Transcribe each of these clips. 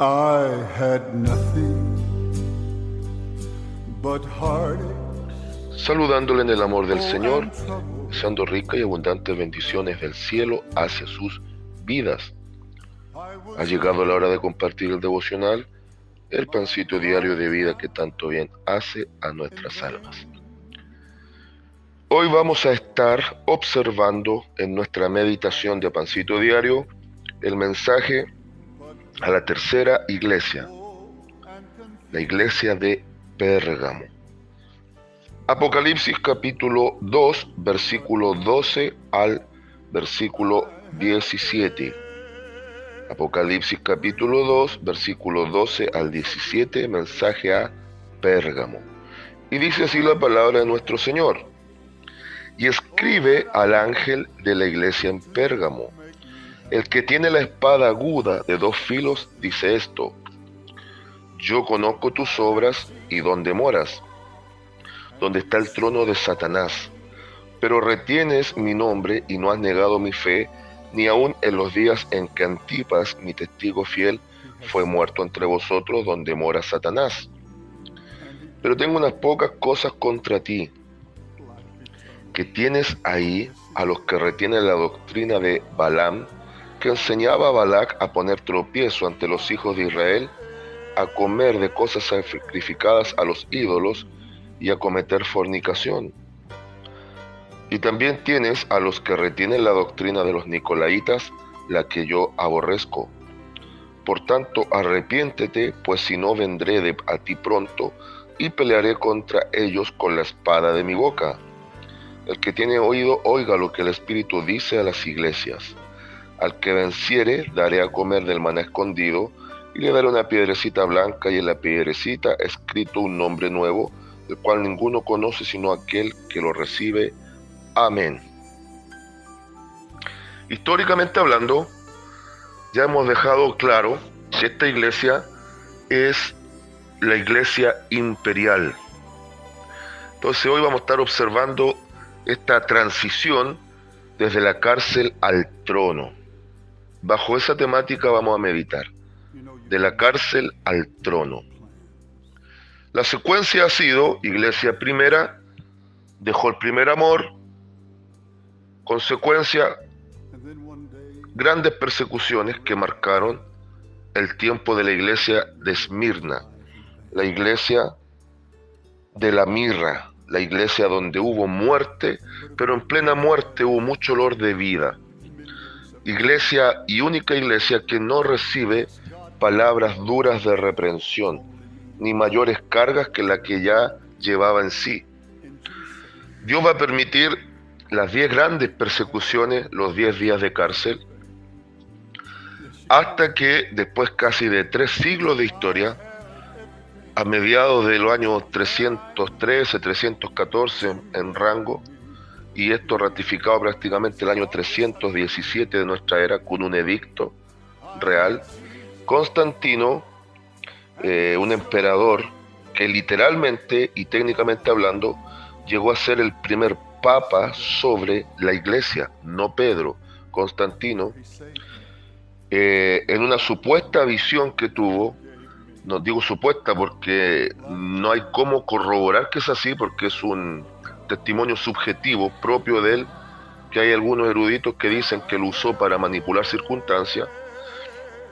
I had nothing but heartache Saludándole en el amor del Señor, deseando ricas y abundantes bendiciones del cielo hacia sus vidas. Ha llegado la hora de compartir el devocional, el pancito diario de vida que tanto bien hace a nuestras almas. Hoy vamos a estar observando en nuestra meditación de pancito diario el mensaje a la tercera iglesia, la iglesia de Pérgamo. Apocalipsis capítulo 2, versículo 12 al versículo 17. Apocalipsis capítulo 2, versículo 12 al 17, mensaje a Pérgamo. Y dice así la palabra de nuestro Señor. Y escribe al ángel de la iglesia en Pérgamo. El que tiene la espada aguda de dos filos dice esto: Yo conozco tus obras y dónde moras, donde está el trono de Satanás, pero retienes mi nombre y no has negado mi fe, ni aun en los días en que Antipas, mi testigo fiel, fue muerto entre vosotros, donde mora Satanás. Pero tengo unas pocas cosas contra ti, que tienes ahí a los que retienen la doctrina de Balaam, que enseñaba a Balac a poner tropiezo ante los hijos de Israel, a comer de cosas sacrificadas a los ídolos y a cometer fornicación. Y también tienes a los que retienen la doctrina de los Nicolaitas, la que yo aborrezco. Por tanto, arrepiéntete, pues si no vendré a ti pronto, y pelearé contra ellos con la espada de mi boca. El que tiene oído, oiga lo que el Espíritu dice a las iglesias. Al que venciere, daré a comer del maná escondido, y le daré una piedrecita blanca, y en la piedrecita escrito un nombre nuevo, el cual ninguno conoce sino aquel que lo recibe. Amén. Históricamente hablando, ya hemos dejado claro que esta iglesia es la iglesia imperial. Entonces hoy vamos a estar observando esta transición desde la cárcel al trono. Bajo esa temática vamos a meditar, de la cárcel al trono. La secuencia ha sido: iglesia primera, dejó el primer amor, consecuencia, grandes persecuciones que marcaron el tiempo de la iglesia de Esmirna, la iglesia de la mirra, la iglesia donde hubo muerte, pero en plena muerte hubo mucho olor de vida. Iglesia y única iglesia que no recibe palabras duras de reprensión, ni mayores cargas que la que ya llevaba en sí. Dios va a permitir las 10 grandes persecuciones, los 10 días de cárcel, hasta que después casi de 3 siglos de historia, a mediados de los años 313, 314 en rango, y esto ratificado prácticamente el año 317 de nuestra era con un edicto real, Constantino, un emperador que literalmente y técnicamente hablando llegó a ser el primer papa sobre la iglesia, no Pedro, Constantino, en una supuesta visión que tuvo. No digo supuesta porque no hay cómo corroborar que es así, porque es un testimonio subjetivo propio de él, que hay algunos eruditos que dicen que lo usó para manipular circunstancias,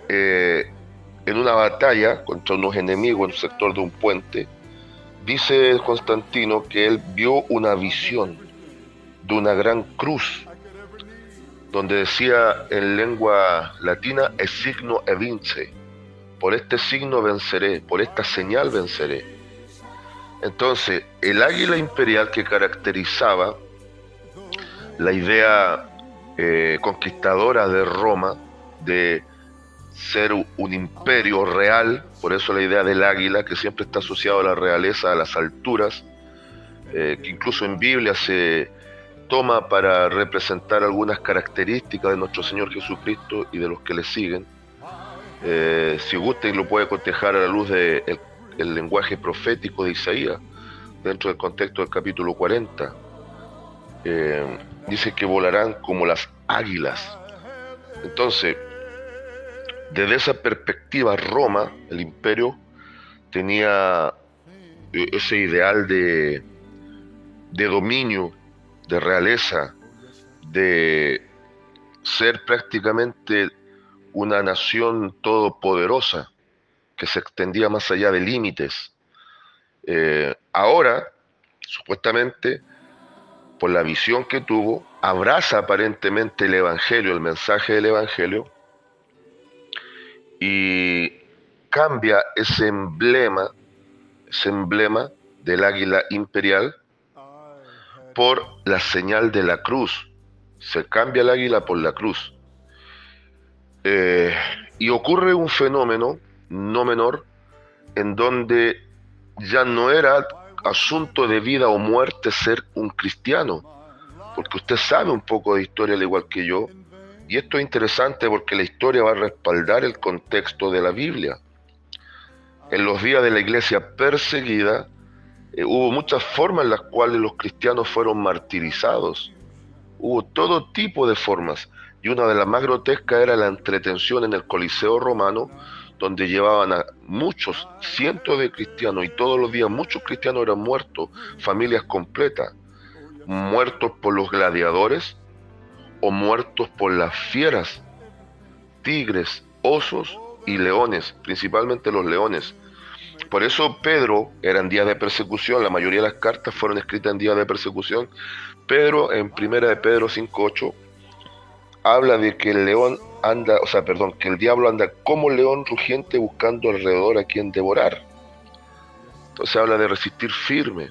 en una batalla contra unos enemigos en un sector de un puente. Dice Constantino que él vio una visión de una gran cruz, donde decía en lengua latina: "Es signo e vince", por este signo venceré, por esta señal venceré. Entonces, el águila imperial que caracterizaba la idea conquistadora de Roma, de ser un imperio real, por eso la idea del águila, que siempre está asociado a la realeza, a las alturas, que incluso en Biblia se toma para representar algunas características de nuestro Señor Jesucristo y de los que le siguen. Si gusta, y lo puede cotejar a la luz del lenguaje profético de Isaías, dentro del contexto del capítulo 40. Dice que volarán como las águilas. Entonces, Desde esa perspectiva, Roma, el imperio, tenía ese ideal de dominio, de realeza, de ser prácticamente una nación todopoderosa que se extendía más allá de límites. Ahora, supuestamente, por la visión que tuvo, abraza aparentemente el Evangelio, el mensaje del Evangelio, y cambia ese emblema del águila imperial, por la señal de la cruz. Se cambia el águila por la cruz. Y ocurre un fenómeno no menor, en donde ya no era asunto de vida o muerte ser un cristiano, porque usted sabe un poco de historia al igual que yo, y esto es interesante porque la historia va a respaldar el contexto de la Biblia. En los días de la iglesia perseguida, hubo muchas formas en las cuales los cristianos fueron martirizados. Hubo todo tipo de formas, y una de las más grotescas era la entretención en el Coliseo romano, donde llevaban a muchos, cientos de cristianos, y todos los días muchos cristianos eran muertos, familias completas, muertos por los gladiadores o muertos por las fieras, tigres, osos y leones, principalmente los leones. Por eso Pedro, eran días de persecución, la mayoría de las cartas fueron escritas en días de persecución. Pedro, en primera de Pedro 5:8, habla de que el león anda, que el diablo anda como león rugiente buscando alrededor a quien devorar. Entonces habla de resistir firme,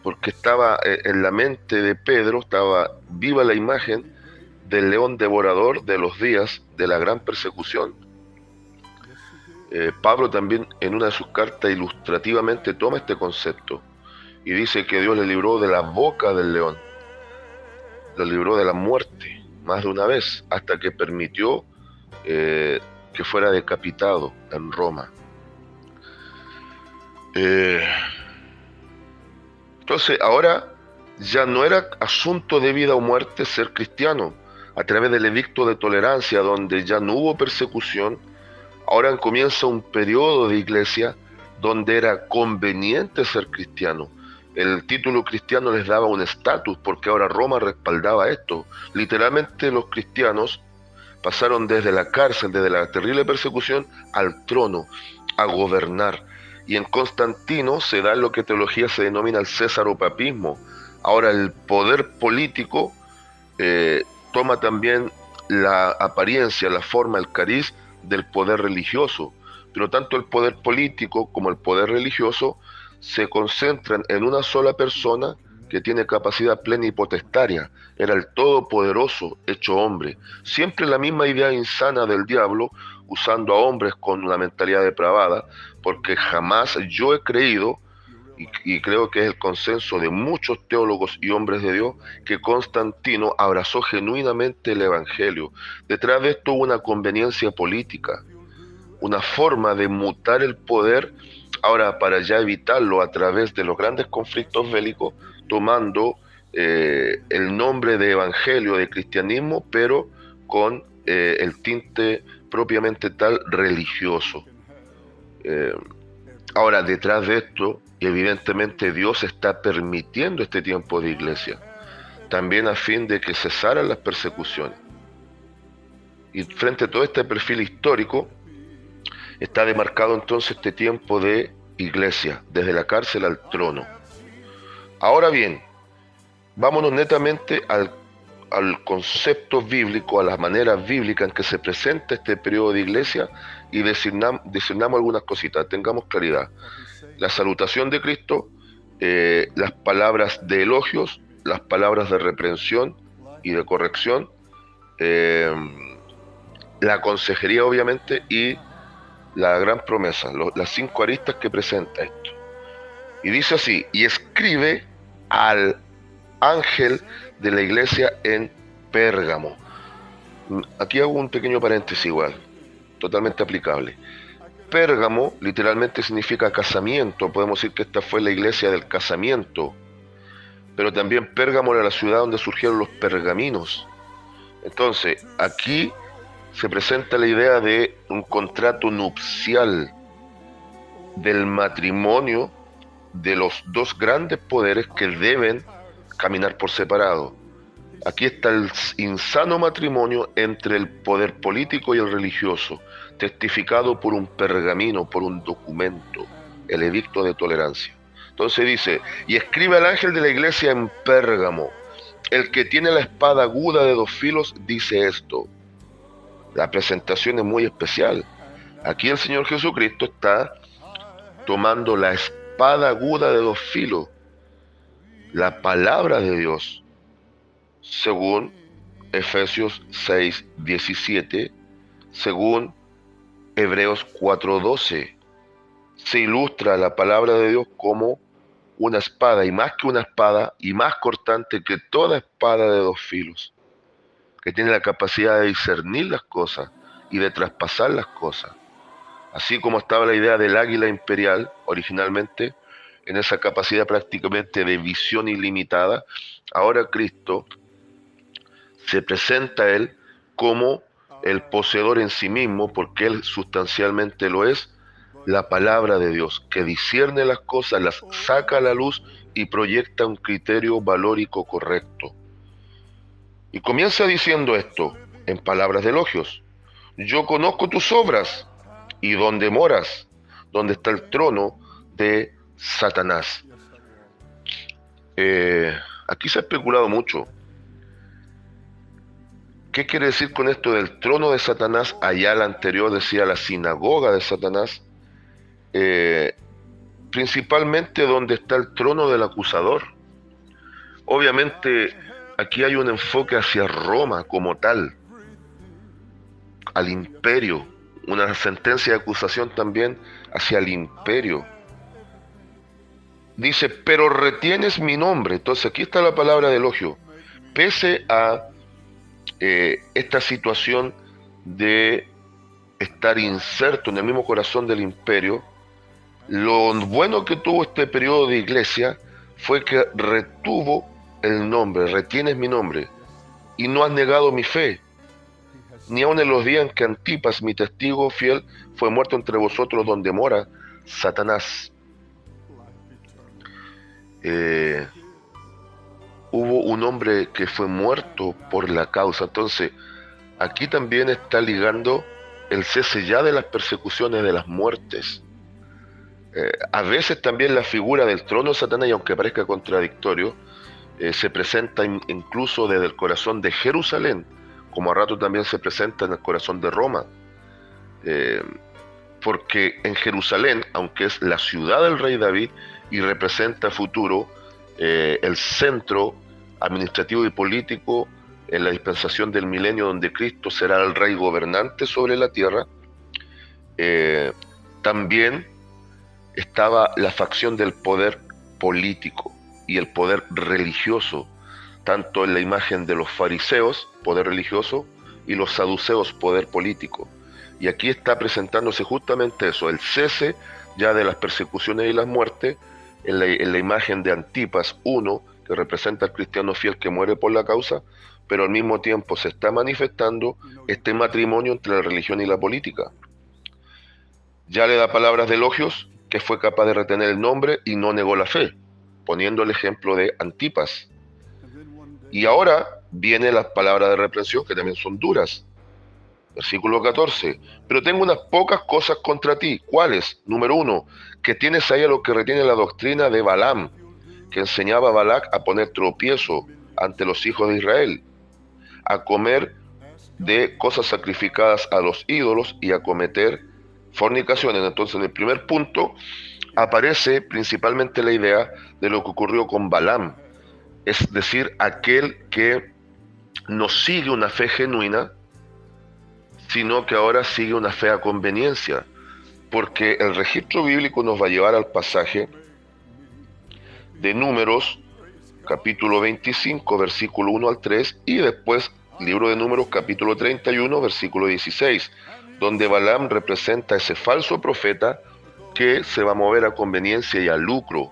porque estaba en la mente de Pedro, estaba viva la imagen del león devorador de los días de la gran persecución. Pablo también en una de sus cartas ilustrativamente toma este concepto y dice que Dios le libró de la boca del león, lo libró de la muerte más de una vez, hasta que permitió que fuera decapitado en Roma. Entonces ahora ya no era asunto de vida o muerte ser cristiano. A través del edicto de tolerancia, donde ya no hubo persecución, ahora comienza un periodo de iglesia donde era conveniente ser cristiano. El título cristiano les daba un estatus, porque ahora Roma respaldaba esto. Literalmente los cristianos pasaron desde la cárcel, desde la terrible persecución, al trono, a gobernar. Y en Constantino se da lo que en teología se denomina el césaropapismo. Ahora el poder político toma también la apariencia, la forma, el cariz del poder religioso, pero tanto el poder político como el poder religioso se concentran en una sola persona que tiene capacidad plenipotestaria. Era el Todopoderoso hecho hombre. Siempre la misma idea insana del diablo, usando a hombres con una mentalidad depravada, porque jamás yo he creído, y creo que es el consenso de muchos teólogos y hombres de Dios, que Constantino abrazó genuinamente el Evangelio. Detrás de esto hubo una conveniencia política, una forma de mutar el poder, ahora para ya evitarlo a través de los grandes conflictos bélicos, tomando el nombre de Evangelio, de cristianismo, pero con el tinte propiamente tal religioso. Ahora, detrás de esto, evidentemente Dios está permitiendo este tiempo de iglesia, también a fin de que cesaran las persecuciones. Y frente a todo este perfil histórico, está demarcado entonces este tiempo de iglesia, desde la cárcel al trono. Ahora bien, vámonos netamente al concepto bíblico, a las maneras bíblicas en que se presenta este periodo de iglesia, y discernamos algunas cositas, tengamos claridad. La salutación de Cristo, las palabras de elogios, las palabras de reprensión y de corrección, la consejería obviamente, y la gran promesa, las 5 aristas que presenta esto. Y dice así: y escribe al ángel de la iglesia en Pérgamo. Aquí hago un pequeño paréntesis igual, totalmente aplicable. Pérgamo literalmente significa casamiento. Podemos decir que esta fue la iglesia del casamiento, pero también Pérgamo era la ciudad donde surgieron los pergaminos. Entonces aquí se presenta la idea de un contrato nupcial del matrimonio de los dos grandes poderes que deben caminar por separado. Aquí está el insano matrimonio entre el poder político y el religioso, testificado por un pergamino, por un documento, el edicto de tolerancia. Entonces dice, y escribe al ángel de la iglesia en Pérgamo, el que tiene la espada aguda de dos filos dice esto. La presentación es muy especial. Aquí el Señor Jesucristo está tomando la espada aguda de dos filos, la palabra de Dios, según Efesios 6:17, según Hebreos 4:12. Se ilustra la palabra de Dios como una espada, y más que una espada, y más cortante que toda espada de dos filos, que tiene la capacidad de discernir las cosas y de traspasar las cosas. Así como estaba la idea del águila imperial originalmente, en esa capacidad prácticamente de visión ilimitada, ahora Cristo se presenta a Él como el poseedor en sí mismo, porque Él sustancialmente lo es, la palabra de Dios, que discierne las cosas, las saca a la luz y proyecta un criterio valórico correcto. Y comienza diciendo esto en palabras de elogios. Yo conozco tus obras y dónde moras, donde está el trono de Satanás. Aquí se ha especulado mucho. ¿Qué quiere decir con esto del trono de Satanás? Allá la anterior decía la sinagoga de Satanás. Principalmente donde está el trono del acusador. Obviamente aquí hay un enfoque hacia Roma como tal, al imperio, una sentencia de acusación también hacia el imperio. Dice, pero retienes mi nombre. Entonces aquí está la palabra de elogio. Pese a esta situación de estar inserto en el mismo corazón del imperio, lo bueno que tuvo este periodo de iglesia fue que retuvo el nombre, retienes mi nombre, y no has negado mi fe, ni aun en los días en que Antipas, mi testigo fiel, fue muerto entre vosotros donde mora Satanás. Hubo un hombre que fue muerto por la causa. Entonces, aquí también está ligando el cese ya de las persecuciones, de las muertes. A veces también la figura del trono de Satanás, y aunque parezca contradictorio, se presenta incluso desde el corazón de Jerusalén, como a rato también se presenta en el corazón de Roma. Porque en Jerusalén, aunque es la ciudad del rey David y representa futuro el centro administrativo y político en la dispensación del milenio, donde Cristo será el rey gobernante sobre la tierra, también estaba la facción del poder político y el poder religioso, tanto en la imagen de los fariseos, poder religioso, y los saduceos, poder político. Y aquí está presentándose justamente eso, el cese ya de las persecuciones y las muertes, en la imagen de Antipas, uno, que representa al cristiano fiel que muere por la causa, pero al mismo tiempo se está manifestando este matrimonio entre la religión y la política. Ya le da palabras de elogios, que fue capaz de retener el nombre y no negó la fe, poniendo el ejemplo de Antipas. Y ahora vienen las palabras de reprensión, que también son duras. Versículo 14. Pero tengo unas pocas cosas contra ti. ¿Cuáles? Número 1, que tienes ahí a lo que retiene la doctrina de Balaam, que enseñaba a Balac a poner tropiezo ante los hijos de Israel, a comer de cosas sacrificadas a los ídolos y a cometer fornicaciones. Entonces, en el primer punto aparece principalmente la idea de lo que ocurrió con Balaam, es decir, aquel que no sigue una fe genuina, sino que ahora sigue una fe a conveniencia, porque el registro bíblico nos va a llevar al pasaje de Números, capítulo 25, versículo 1 al 3, y después libro de Números, capítulo 31, versículo 16, donde Balaam representa a ese falso profeta que se va a mover a conveniencia y a lucro.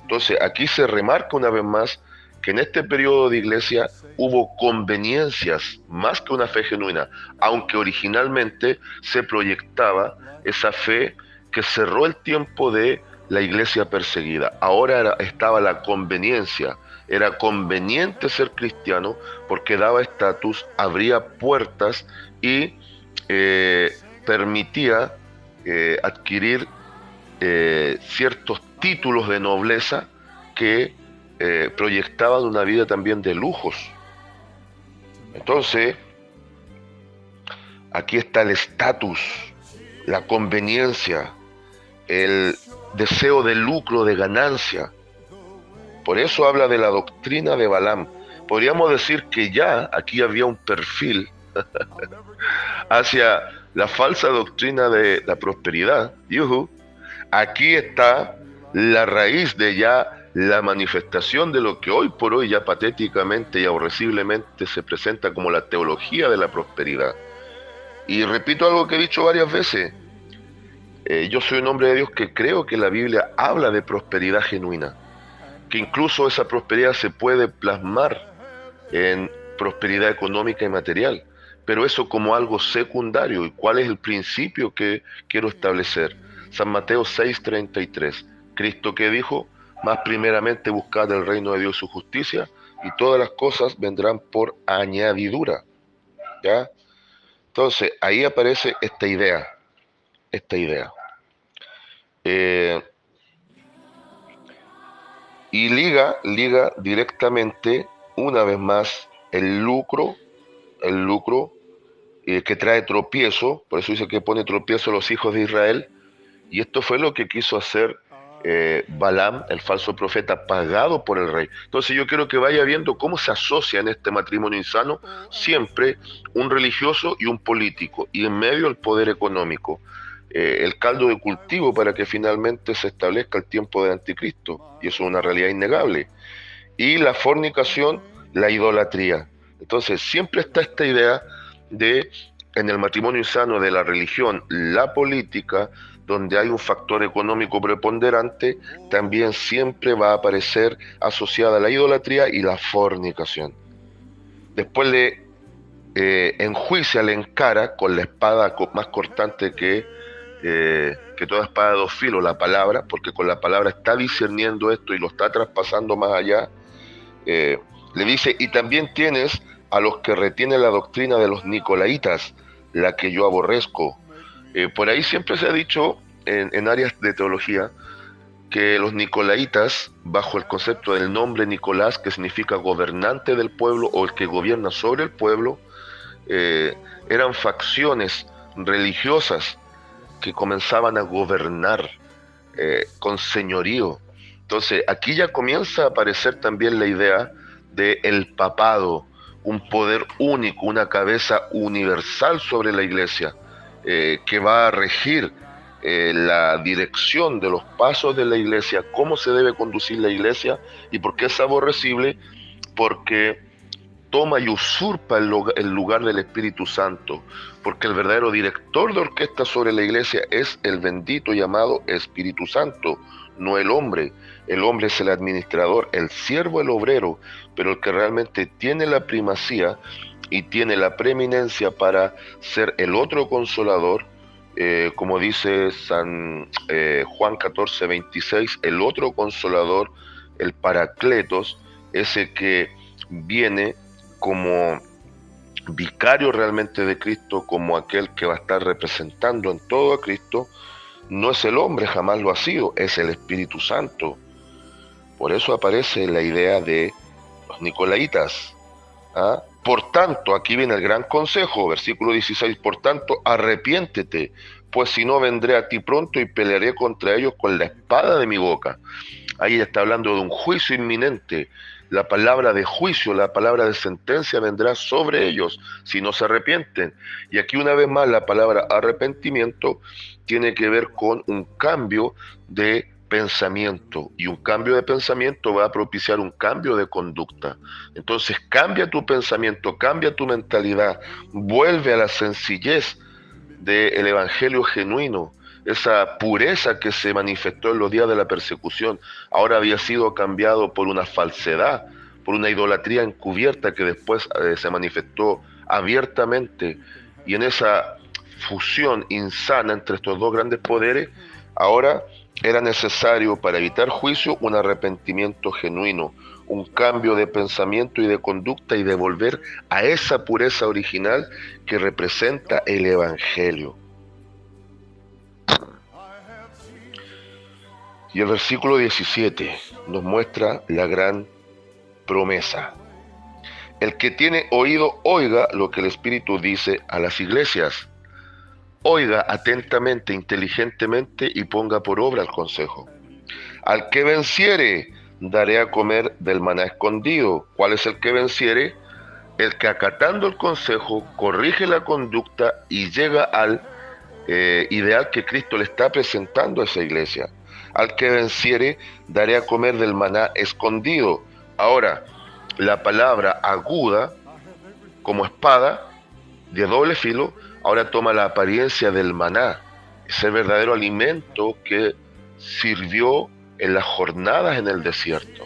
Entonces aquí se remarca una vez más que en este periodo de iglesia hubo conveniencias más que una fe genuina, aunque originalmente se proyectaba esa fe que cerró el tiempo de la iglesia perseguida. Ahora estaba la conveniencia, era conveniente ser cristiano porque daba estatus, abría puertas y permitía adquirir ciertos títulos de nobleza que proyectaban una vida también de lujos. Entonces, aquí está el estatus, la conveniencia, el deseo de lucro, de ganancia. Por eso habla de la doctrina de Balaam. Podríamos decir que ya aquí había un perfil hacia la falsa doctrina de la prosperidad. Aquí está la raíz de ya la manifestación de lo que hoy por hoy ya patéticamente y aborreciblemente se presenta como la teología de la prosperidad. Y repito algo que he dicho varias veces. Yo soy un hombre de Dios que creo que la Biblia habla de prosperidad genuina, que incluso esa prosperidad se puede plasmar en prosperidad económica y material, pero eso como algo secundario. ¿Y cuál es el principio que quiero establecer? San Mateo 6:33. Cristo que dijo: más primeramente buscad el reino de Dios y su justicia, y todas las cosas vendrán por añadidura. ¿Ya? Entonces, ahí aparece esta idea. Y liga directamente, una vez más, el lucro que trae tropiezo. Por eso dice que pone tropiezo a los hijos de Israel. Y esto fue lo que quiso hacer Balaam, el falso profeta, pagado por el rey. Entonces yo quiero que vaya viendo cómo se asocia en este matrimonio insano siempre un religioso y un político, y en medio el poder económico, el caldo de cultivo para que finalmente se establezca el tiempo del anticristo, y eso es una realidad innegable. Y la fornicación, la idolatría. Entonces siempre está esta idea de, en el matrimonio insano, de la religión, la política, donde hay un factor económico preponderante, también siempre va a aparecer asociada la idolatría y la fornicación. Después le enjuicia, le encara con la espada más cortante que toda espada de dos filos, la palabra, porque con la palabra está discerniendo esto y lo está traspasando más allá. Le dice: y también tienes a los que retienen la doctrina de los nicolaitas, la que yo aborrezco. Por ahí siempre se ha dicho en áreas de teología que los nicolaitas, bajo el concepto del nombre Nicolás, que significa gobernante del pueblo o el que gobierna sobre el pueblo, eran facciones religiosas que comenzaban a gobernar con señorío. Entonces aquí ya comienza a aparecer también la idea del papado, un poder único, una cabeza universal sobre la iglesia, que va a regir la dirección de los pasos de la iglesia, cómo se debe conducir la iglesia. ¿Y por qué es aborrecible? Porque toma y usurpa el lugar del Espíritu Santo, porque el verdadero director de orquesta sobre la iglesia es el bendito llamado Espíritu Santo, no el hombre. El hombre es el administrador, el siervo, el obrero, pero el que realmente tiene la primacía y tiene la preeminencia para ser el otro consolador, como dice San Juan 14:26, el otro consolador, el Paracletos, ese que viene como vicario realmente de Cristo, como aquel que va a estar representando en todo a Cristo, no es el hombre, jamás lo ha sido, es el Espíritu Santo. Por eso aparece la idea de los nicolaitas. ¿Ah? Por tanto, aquí viene el gran consejo, versículo 16, por tanto, arrepiéntete, pues si no vendré a ti pronto y pelearé contra ellos con la espada de mi boca. Ahí está hablando de un juicio inminente. La palabra de juicio, la palabra de sentencia vendrá sobre ellos si no se arrepienten. Y aquí una vez más la palabra arrepentimiento tiene que ver con un cambio de pensamiento, y un cambio de pensamiento va a propiciar un cambio de conducta. Entonces cambia tu pensamiento, cambia tu mentalidad, vuelve a la sencillez del evangelio genuino. Esa pureza que se manifestó en los días de la persecución ahora había sido cambiado por una falsedad, por una idolatría encubierta que después se manifestó abiertamente, y en esa fusión insana entre estos dos grandes poderes, ahora era necesario para evitar juicio un arrepentimiento genuino, un cambio de pensamiento y de conducta y de volver a esa pureza original que representa el Evangelio. Y el versículo 17 nos muestra la gran promesa. El que tiene oído, oiga lo que el Espíritu dice a las iglesias. Oiga atentamente, inteligentemente y ponga por obra el consejo. Al que venciere, daré a comer del maná escondido. ¿Cuál es el que venciere? El que acatando el consejo, corrige la conducta y llega al ideal que Cristo le está presentando a esa iglesia. Al que venciere, daré a comer del maná escondido. Ahora, la palabra aguda, como espada, de doble filo, ahora toma la apariencia del maná, ese verdadero alimento que sirvió en las jornadas en el desierto.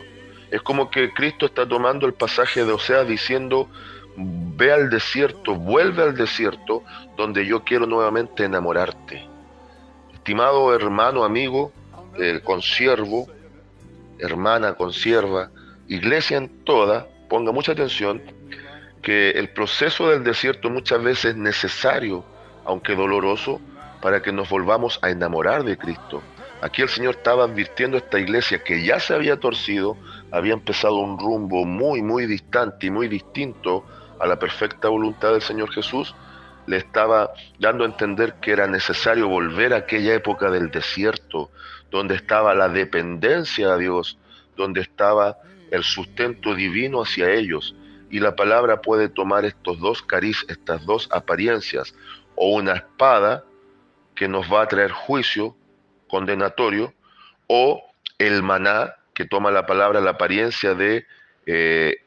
Es como que Cristo está tomando el pasaje de Oseas diciendo: ve al desierto, vuelve al desierto, donde yo quiero nuevamente enamorarte. Estimado hermano, amigo, consiervo, hermana, consierva, iglesia en toda, ponga mucha atención, que el proceso del desierto muchas veces es necesario, aunque doloroso, para que nos volvamos a enamorar de Cristo. Aquí el Señor estaba advirtiendo a esta iglesia que ya se había torcido, había empezado un rumbo muy distante y muy distinto a la perfecta voluntad del Señor Jesús. Le estaba dando a entender que era necesario volver a aquella época del desierto, donde estaba la dependencia a Dios, donde estaba el sustento divino hacia ellos. Y la palabra puede tomar estos dos cariz, estas dos apariencias, o una espada que nos va a traer juicio condenatorio, o el maná, que toma la palabra, la apariencia de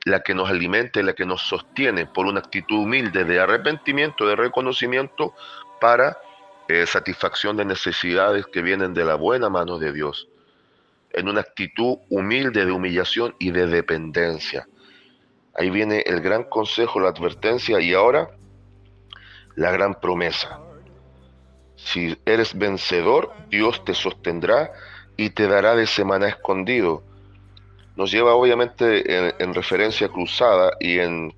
la que nos alimenta y la que nos sostiene, por una actitud humilde de arrepentimiento, de reconocimiento, para satisfacción de necesidades que vienen de la buena mano de Dios, en una actitud humilde de humillación y de dependencia. Ahí viene el gran consejo, la advertencia, y ahora la gran promesa. Si eres vencedor, Dios te sostendrá y te dará de ese maná escondido. Nos lleva obviamente en referencia cruzada y en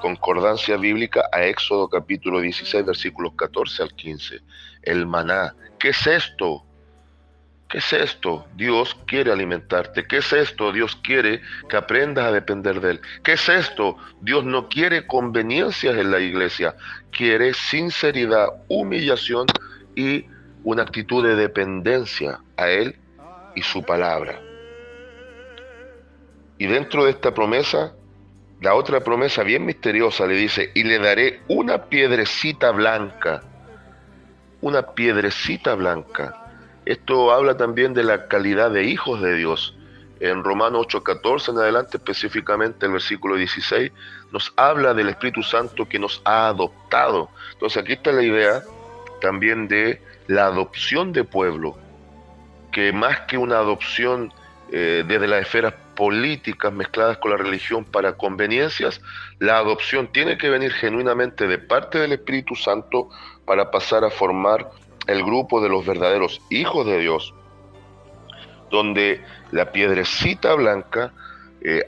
concordancia bíblica a Éxodo capítulo 16, versículos 14 al 15. El maná. ¿Qué es esto? ¿Qué es esto? Dios quiere alimentarte. ¿Qué es esto? Dios quiere que aprendas a depender de Él. ¿Qué es esto? Dios no quiere conveniencias en la iglesia. Quiere sinceridad, humillación y una actitud de dependencia a Él y su palabra. Y dentro de esta promesa, la otra promesa bien misteriosa le dice: y le daré una piedrecita blanca. Una piedrecita blanca. Esto habla también de la calidad de hijos de Dios. En Romanos 8:14 en adelante, específicamente el versículo 16, nos habla del Espíritu Santo que nos ha adoptado. Entonces aquí está la idea también de la adopción de pueblo, que más que una adopción desde las esferas políticas mezcladas con la religión para conveniencias, la adopción tiene que venir genuinamente de parte del Espíritu Santo para pasar a formar el grupo de los verdaderos hijos de Dios, donde la piedrecita blanca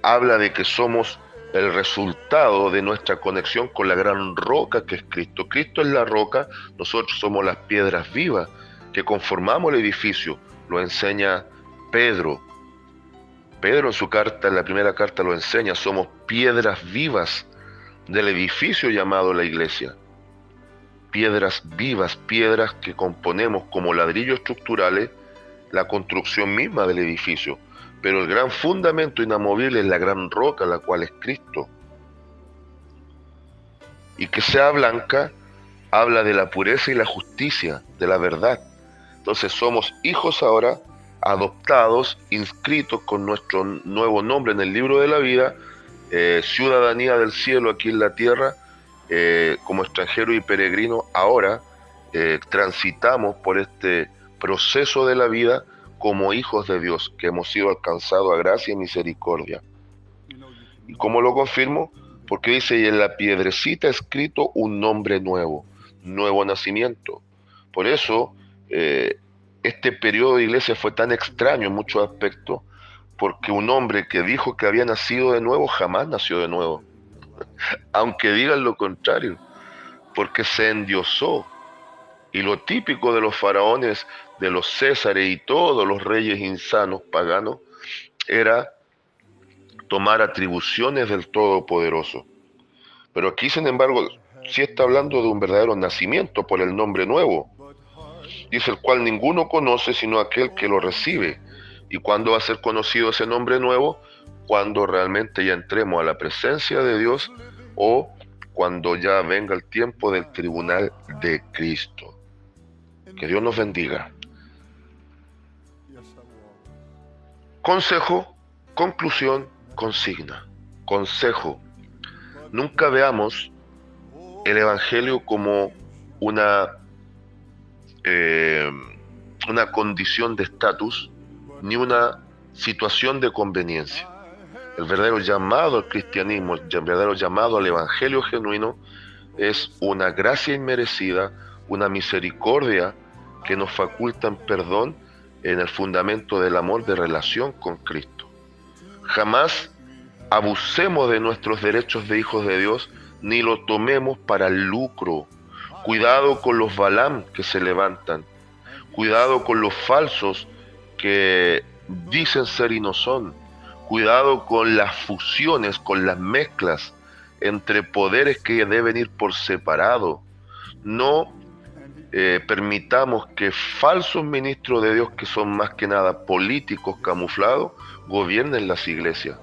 habla de que somos el resultado de nuestra conexión con la gran roca que es Cristo. Cristo es la roca, nosotros somos las piedras vivas que conformamos el edificio. Lo enseña Pedro. Pedro en su carta, en la primera carta lo enseña, somos piedras vivas del edificio llamado la iglesia. Piedras vivas, piedras que componemos como ladrillos estructurales la construcción misma del edificio, pero el gran fundamento inamovible es la gran roca, la cual es Cristo. Y que sea blanca habla de la pureza y la justicia, de la verdad. Entonces somos hijos ahora, adoptados, inscritos con nuestro nuevo nombre en el libro de la vida, ciudadanía del cielo aquí en la tierra. Como extranjero y peregrino ahora transitamos por este proceso de la vida como hijos de Dios, que hemos sido alcanzados a gracia y misericordia. ¿Y cómo lo confirmo? Porque dice, y en la piedrecita escrito un nombre nuevo, nuevo nacimiento. Por eso, este periodo de iglesia fue tan extraño en muchos aspectos, porque un hombre que dijo que había nacido de nuevo, jamás nació de nuevo, aunque digan lo contrario, porque se endiosó. Y lo típico de los faraones, de los césares y todos los reyes insanos paganos, era tomar atribuciones del Todopoderoso. Pero aquí, sin embargo, sí está hablando de un verdadero nacimiento por el nombre nuevo. Dice, el cual ninguno conoce sino aquel que lo recibe. ¿Y cuándo va a ser conocido ese nombre nuevo? Cuando realmente ya entremos a la presencia de Dios o cuando ya venga el tiempo del tribunal de Cristo. Que Dios nos bendiga. Consejo, conclusión, consigna. Consejo. Nunca veamos el Evangelio como una condición de estatus ni una situación de conveniencia. El verdadero llamado al cristianismo, el verdadero llamado al Evangelio genuino es una gracia inmerecida, una misericordia que nos faculta en perdón en el fundamento del amor de relación con Cristo. Jamás abusemos de nuestros derechos de hijos de Dios ni lo tomemos para el lucro. Cuidado con los Balaam que se levantan. Cuidado con los falsos que dicen ser y no son. Cuidado con las fusiones, con las mezclas entre poderes que deben ir por separado. No permitamos que falsos ministros de Dios, que son más que nada políticos camuflados, gobiernen las iglesias.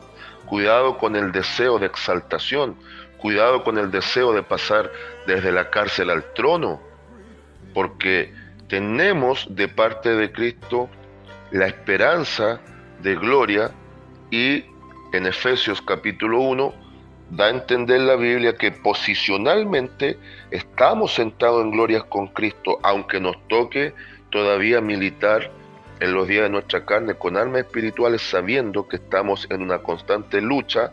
Cuidado con el deseo de exaltación. Cuidado con el deseo de pasar desde la cárcel al trono. Porque tenemos de parte de Cristo la esperanza de gloria, y en Efesios capítulo 1 da a entender la Biblia que posicionalmente estamos sentados en glorias con Cristo, aunque nos toque todavía militar en los días de nuestra carne con armas espirituales, sabiendo que estamos en una constante lucha,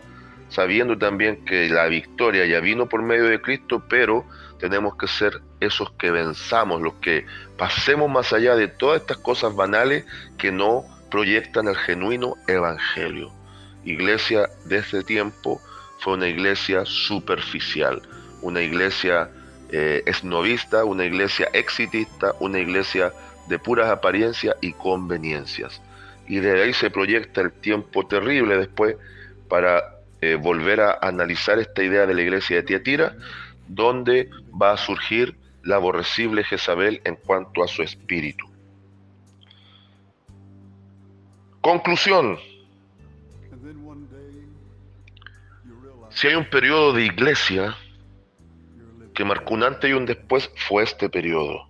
sabiendo también que la victoria ya vino por medio de Cristo, pero tenemos que ser esos que venzamos, los que pasemos más allá de todas estas cosas banales que no proyectan el genuino evangelio. Iglesia de este tiempo fue una iglesia superficial, una iglesia esnovista, una iglesia exitista, una iglesia de puras apariencias y conveniencias. Y de ahí se proyecta el tiempo terrible después para volver a analizar esta idea de la iglesia de Tiatira, donde va a surgir la aborrecible Jezabel en cuanto a su espíritu. Conclusión. Si hay un periodo de iglesia que marcó un antes y un después, fue este periodo.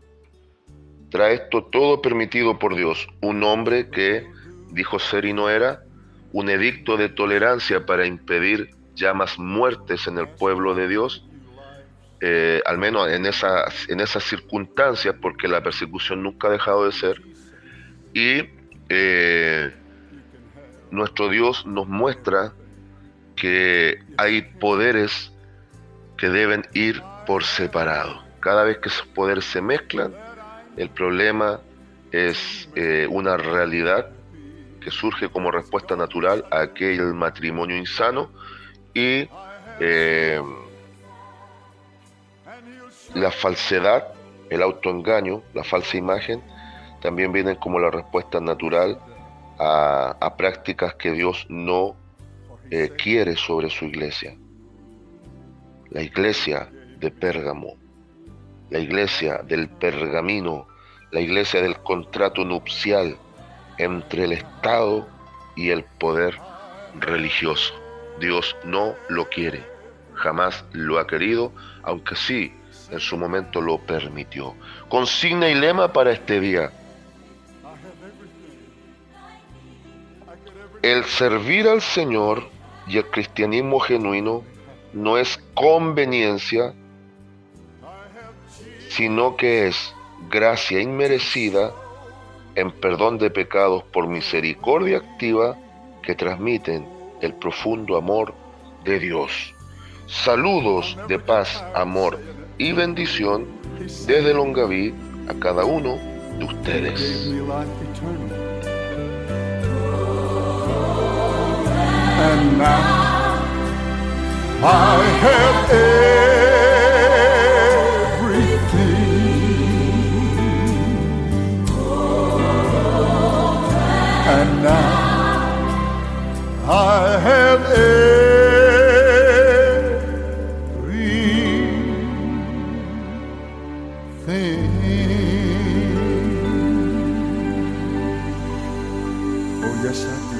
Tras esto todo permitido por Dios, un hombre que dijo ser y no era, un edicto de tolerancia para impedir ya más muertes en el pueblo de Dios, al menos en esas circunstancias, porque la persecución nunca ha dejado de ser, y nuestro Dios nos muestra que hay poderes que deben ir por separado. Cada vez que esos poderes se mezclan, el problema es una realidad que surge como respuesta natural a aquel matrimonio insano, y la falsedad, el autoengaño, la falsa imagen, también vienen como la respuesta natural a prácticas que Dios no quiere sobre su iglesia. La iglesia de Pérgamo, la iglesia del pergamino, la iglesia del contrato nupcial entre el Estado y el poder religioso. Dios no lo quiere, jamás lo ha querido, aunque sí en su momento lo permitió. Consigna y lema para este día: el servir al Señor y el cristianismo genuino no es conveniencia, sino que es gracia inmerecida en perdón de pecados por misericordia activa que transmiten el profundo amor de Dios. Saludos de paz, amor y bendición desde Longaví a cada uno de ustedes. Gave me life eternal. And now I have everything. And now I have everything. Oh, yes, I do.